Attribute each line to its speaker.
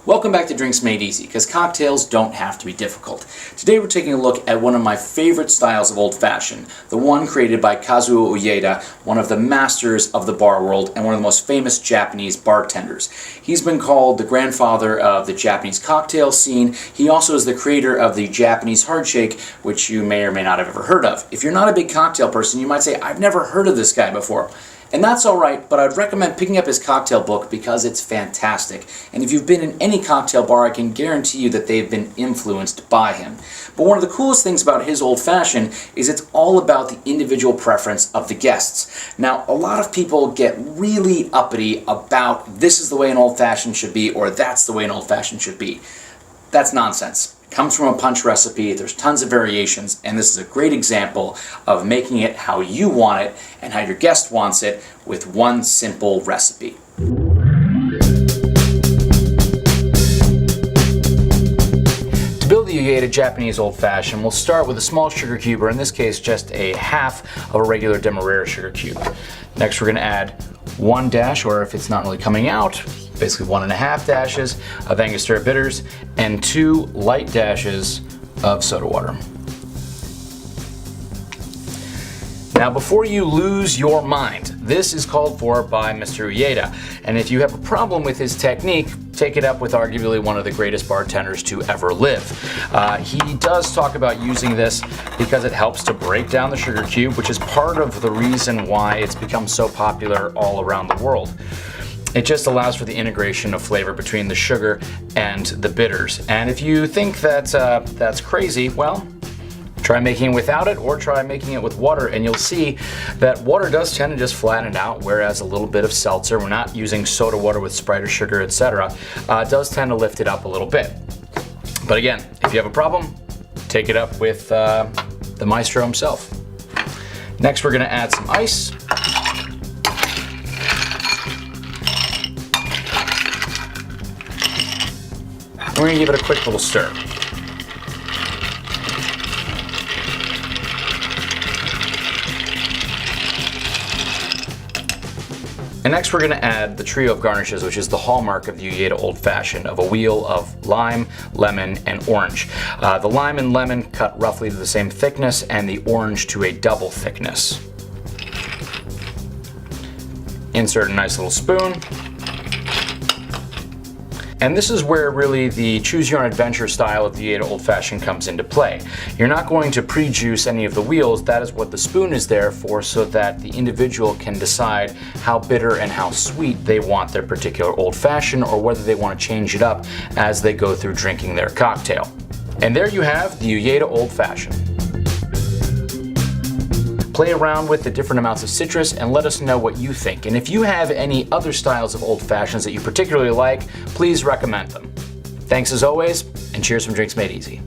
Speaker 1: Welcome back to Drinks Made Easy, because cocktails don't have to be difficult. Today we're taking a look at one of my favorite styles of old-fashioned, the one created by Kazuo Uyeda, one of the masters of the bar world and one of the most famous Japanese bartenders. He's been called the grandfather of the Japanese cocktail scene. He also is the creator of the Japanese hard shake, which you may or may not have ever heard of. If you're not a big cocktail person, you might say, I've never heard of this guy before. And that's alright, but I'd recommend picking up his cocktail book because it's fantastic. And if you've been in any cocktail bar, I can guarantee you that they've been influenced by him. But one of the coolest things about his Old Fashioned is it's all about the individual preference of the guests. Now, a lot of people get really uppity about this is the way an Old Fashioned should be, or that's the way an Old Fashioned should be. That's nonsense. It comes from a punch recipe, there's tons of variations, and this is a great example of making it how you want it and how your guest wants it with one simple recipe. To build the Uyeda Japanese Old Fashioned, we'll start with a small sugar cube, or in this case just a half of a regular Demerara sugar cube. Next we're going to add 1 dash, or if it's not really coming out, basically 1.5 dashes of Angostura bitters and 2 light dashes of soda water. Now, before you lose your mind, this is called for by Mr. Uyeda, and if you have a problem with his technique, take it up with arguably one of the greatest bartenders to ever live. He does talk about using this because it helps to break down the sugar cube, which is part of the reason why it's become so popular all around the world. It just allows for the integration of flavor between the sugar and the bitters. And if you think that that's crazy, well, try making it without it or try making it with water, and you'll see that water does tend to just flatten it out, whereas a little bit of seltzer, we're not using soda water with Sprite or sugar, etc., does tend to lift it up a little bit. But again, if you have a problem, take it up with the maestro himself. Next, we're going to add some ice. We're going to give it a quick little stir. And next we're going to add the trio of garnishes, which is the hallmark of the Uyeda Old Fashioned, of a wheel of lime, lemon, and orange. The lime and lemon cut roughly to the same thickness, and the orange to a double thickness. Insert a nice little spoon. And this is where really the choose your own adventure style of the Uyeda Old Fashioned comes into play. You're not going to pre-juice any of the wheels. That is what the spoon is there for, so that the individual can decide how bitter and how sweet they want their particular Old Fashioned, or whether they want to change it up as they go through drinking their cocktail. And there you have the Uyeda Old Fashioned. Play around with the different amounts of citrus and let us know what you think. And if you have any other styles of Old Fashions that you particularly like, please recommend them. Thanks as always, and cheers from Drinks Made Easy.